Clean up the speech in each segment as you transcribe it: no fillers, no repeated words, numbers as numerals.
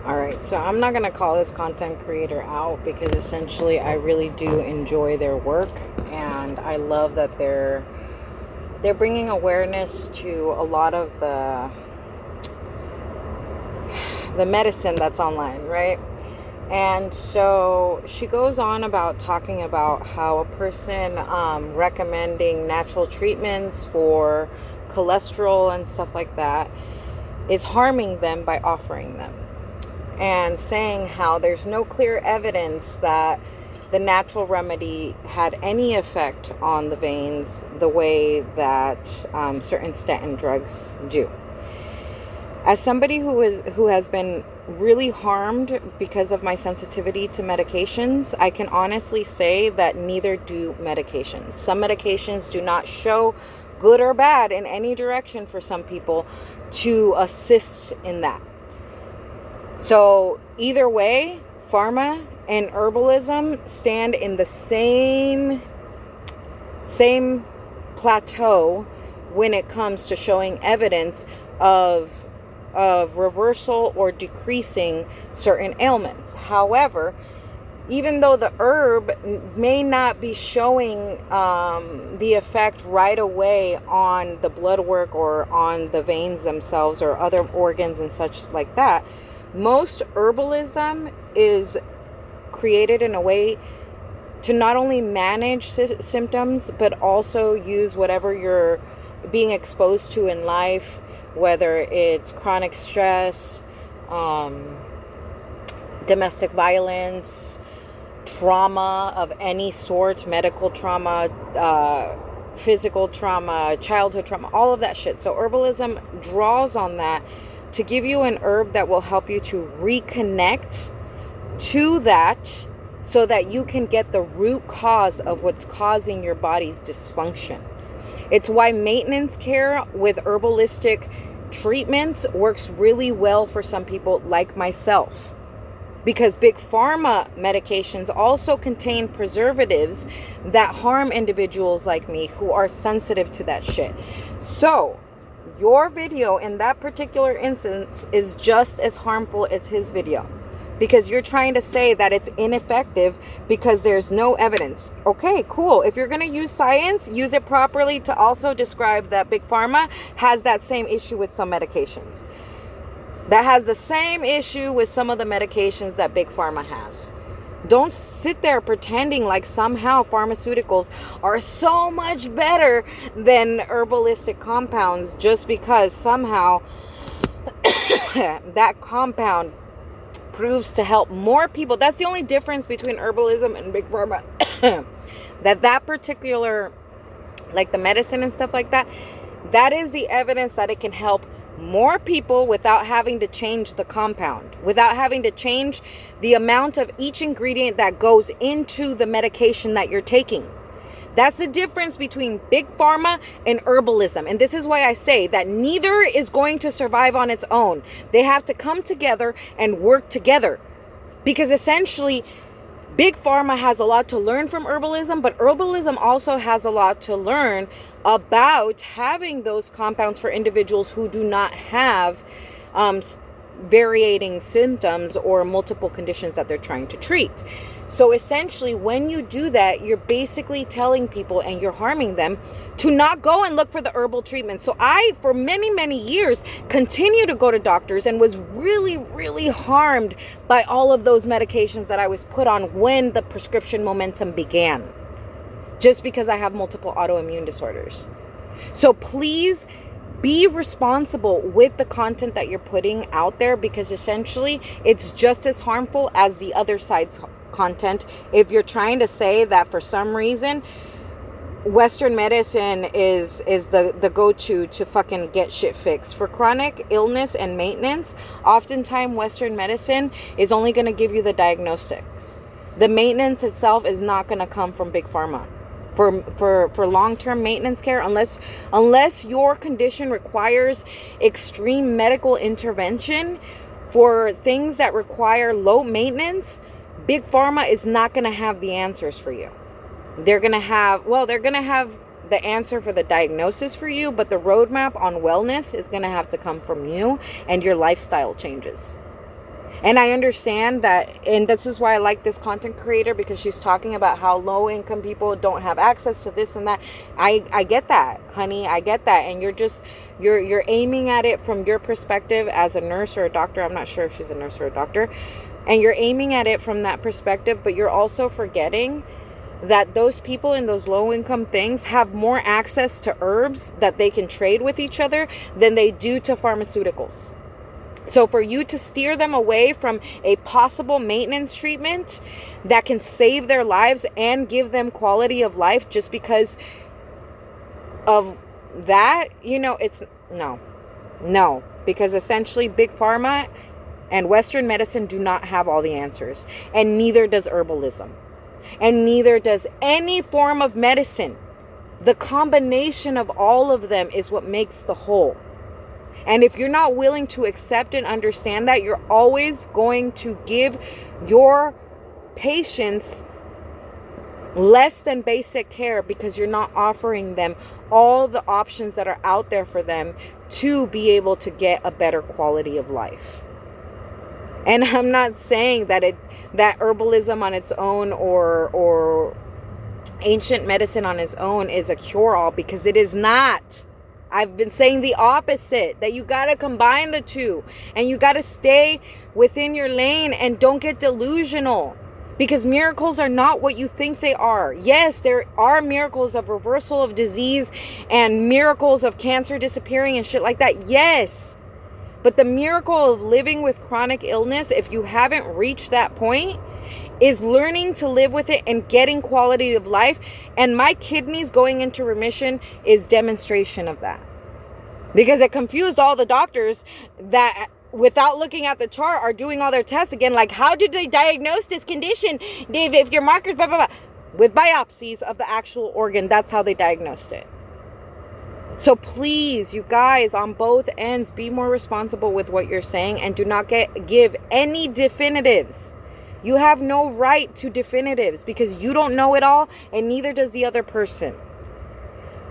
All right, so I'm not going to call this content creator out because essentially I really do enjoy their work, and I love that they're bringing awareness to a lot of the medicine that's online, right? And so she goes on about talking about how a person recommending natural treatments for cholesterol and stuff like that is harming them by offering them, and saying how there's no clear evidence that the natural remedy had any effect on the veins the way that certain statin drugs do. As somebody who has been really harmed because of my sensitivity to medications, I can honestly say that neither do medications. Some medications do not show good or bad in any direction for some people to assist in that. So either way, pharma and herbalism stand in the same plateau when it comes to showing evidence of reversal or decreasing certain ailments. However, even though the herb may not be showing the effect right away on the blood work or on the veins themselves or other organs and such like that, most herbalism is created in a way to not only manage symptoms, but also use whatever you're being exposed to in life, whether it's chronic stress, domestic violence, trauma of any sort, medical trauma, physical trauma, childhood trauma, all of that shit. So herbalism draws on that to give you an herb that will help you to reconnect to that so that you can get the root cause of what's causing your body's dysfunction. It's why maintenance care with herbalistic treatments works really well for some people like myself. Because big pharma medications also contain preservatives that harm individuals like me who are sensitive to that shit. So your video in that particular instance is just as harmful as his video, because you're trying to say that it's ineffective because there's no evidence. Okay, cool. If you're going to use science, use it properly to also describe that big pharma has that same issue with some medications. That has the same issue with some of the medications that big pharma has. Don't sit there pretending like somehow pharmaceuticals are so much better than herbalistic compounds just because somehow that compound proves to help more people. That's the only difference between herbalism and big pharma. that particular, like the medicine and stuff like that, that is the evidence that it can help more people without having to change the compound, without having to change the amount of each ingredient that goes into the medication that you're taking. That's the difference between big pharma and herbalism. And this is why I say that neither is going to survive on its own. They have to come together and work together. Because essentially, big pharma has a lot to learn from herbalism, but herbalism also has a lot to learn about having those compounds for individuals who do not have varying symptoms or multiple conditions that they're trying to treat. So essentially, when you do that, you're basically telling people and you're harming them to not go and look for the herbal treatment. So I, for many, many years, continue to go to doctors and was really, really harmed by all of those medications that I was put on when the prescription momentum began, just because I have multiple autoimmune disorders. So please be responsible with the content that you're putting out there, because essentially it's just as harmful as the other side's content. If you're trying to say that for some reason Western medicine is the go-to to fucking get shit fixed for chronic illness and maintenance, oftentimes Western medicine is only going to give you the diagnostics. The maintenance itself is not going to come from big pharma. For long-term maintenance care, unless your condition requires extreme medical intervention, for things that require low maintenance, big pharma is not going to have the answers for you. They're going to have the answer for the diagnosis for you, but the roadmap on wellness is going to have to come from you and your lifestyle changes. And I understand that, and this is why I like this content creator, because she's talking about how low income people don't have access to this and that. I get that, honey. I get that. And you're aiming at it from your perspective as a nurse or a doctor. I'm not sure if she's a nurse or a doctor. And you're aiming at it from that perspective, but you're also forgetting that those people in those low income things have more access to herbs that they can trade with each other than they do to pharmaceuticals. So for you to steer them away from a possible maintenance treatment that can save their lives and give them quality of life just because of that, it's no, because essentially big pharma and Western medicine do not have all the answers, and neither does herbalism, and neither does any form of medicine. The combination of all of them is what makes the whole. And if you're not willing to accept and understand that, you're always going to give your patients less than basic care because you're not offering them all the options that are out there for them to be able to get a better quality of life. And I'm not saying that herbalism on its own or ancient medicine on its own is a cure-all, because it is not. I've been saying the opposite, that you got to combine the two, and you got to stay within your lane and don't get delusional, because miracles are not what you think they are. Yes, there are miracles of reversal of disease and miracles of cancer disappearing and shit like that. Yes. But the miracle of living with chronic illness, if you haven't reached that point, is learning to live with it and getting quality of life. And my kidneys going into remission is demonstration of that. Because it confused all the doctors that, without looking at the chart, are doing all their tests again. Like, how did they diagnose this condition? If your markers, blah, blah, blah. With biopsies of the actual organ, that's how they diagnosed it. So please, you guys, on both ends, be more responsible with what you're saying and do not give any definitives. You have no right to definitives because you don't know it all, and neither does the other person.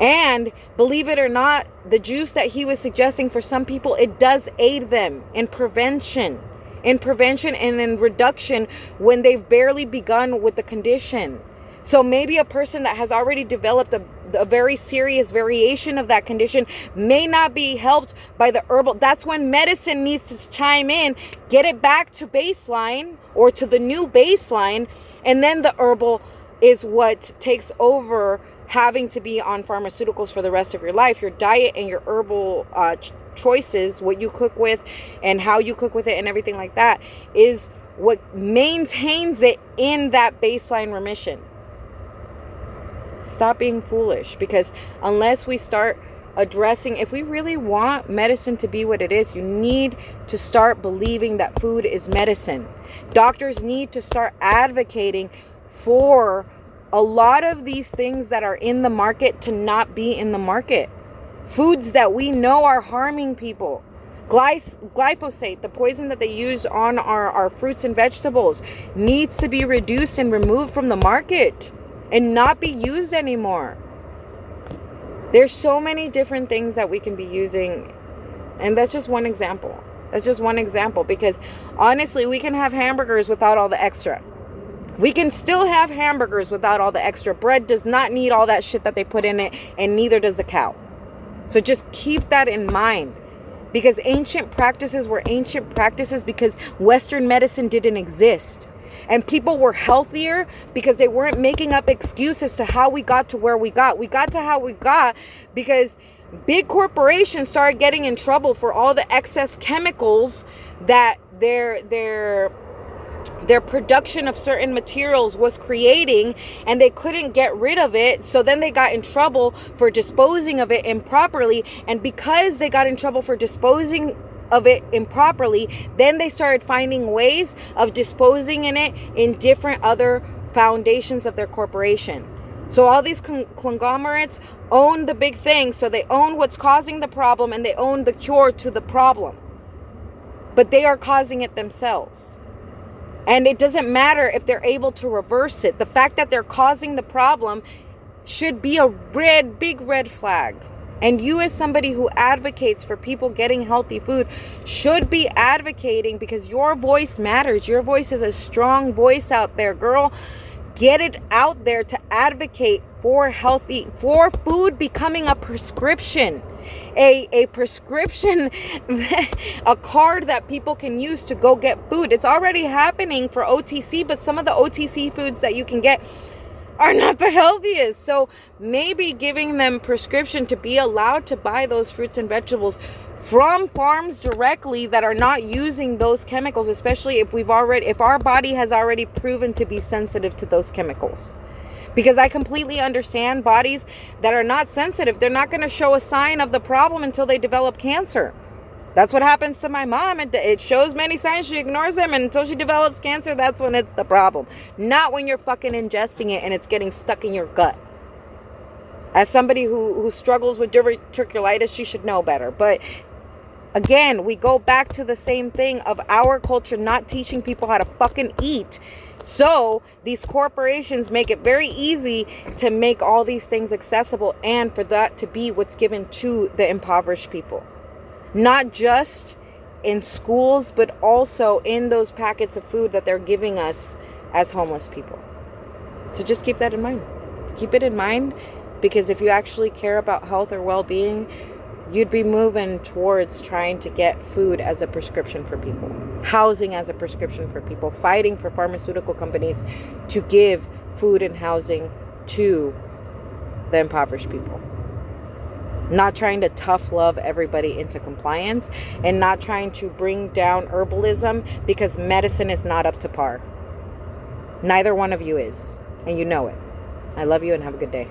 And believe it or not, the juice that he was suggesting, for some people, it does aid them in prevention and in reduction when they've barely begun with the condition. So maybe a person that has already developed a very serious variation of that condition may not be helped by the herbal. That's when medicine needs to chime in, get it back to baseline or to the new baseline. And then the herbal is what takes over having to be on pharmaceuticals for the rest of your life. Your diet and your herbal choices, what you cook with and how you cook with it and everything like that, is what maintains it in that baseline remission. Stop being foolish, because unless we start addressing, if we really want medicine to be what it is, you need to start believing that food is medicine. Doctors need to start advocating for a lot of these things that are in the market to not be in the market. Foods that we know are harming people. Glyphosate, the poison that they use on our fruits and vegetables, needs to be reduced and removed from the market and not be used anymore. There's so many different things that we can be using, and that's just one example. Because honestly, we can have hamburgers without all the extra. We can still have hamburgers without all the extra. Bread does not need all that shit that they put in it, and neither does the cow. So just keep that in mind, because ancient practices were ancient practices because Western medicine didn't exist. And people were healthier because they weren't making up excuses to how we got to where we got. We got to how we got because big corporations started getting in trouble for all the excess chemicals that their production of certain materials was creating, and they couldn't get rid of it. So then they got in trouble for disposing of it improperly. And because they got in trouble for disposing of it improperly, then they started finding ways of disposing in it in different other foundations of their corporation. So all these conglomerates own the big thing. So they own what's causing the problem, and they own the cure to the problem. But they are causing it themselves. And it doesn't matter if they're able to reverse it. The fact that they're causing the problem should be a big red flag. And you, as somebody who advocates for people getting healthy food, should be advocating, because your voice matters. Your voice is a strong voice out there, girl. Get it out there to advocate for for food becoming a prescription. A prescription, a card that people can use to go get food. It's already happening for OTC, but some of the OTC foods that you can get are not the healthiest. So maybe giving them prescription to be allowed to buy those fruits and vegetables from farms directly that are not using those chemicals, especially if our body has already proven to be sensitive to those chemicals. Because I completely understand bodies that are not sensitive, they're not going to show a sign of the problem until they develop cancer. That's what happens to my mom. It shows many signs, she ignores them, and until she develops cancer, that's when it's the problem. Not when you're fucking ingesting it and it's getting stuck in your gut. As somebody who struggles with diverticulitis, you should know better. But again, we go back to the same thing of our culture not teaching people how to fucking eat. So these corporations make it very easy to make all these things accessible, and for that to be what's given to the impoverished people. Not just in schools, but also in those packets of food that they're giving us as homeless people. So just keep that in mind. Keep it in mind, because if you actually care about health or well-being, you'd be moving towards trying to get food as a prescription for people, housing as a prescription for people, fighting for pharmaceutical companies to give food and housing to the impoverished people. Not trying to tough love everybody into compliance, and not trying to bring down herbalism, because medicine is not up to par. Neither one of you is, and you know it. I love you and have a good day.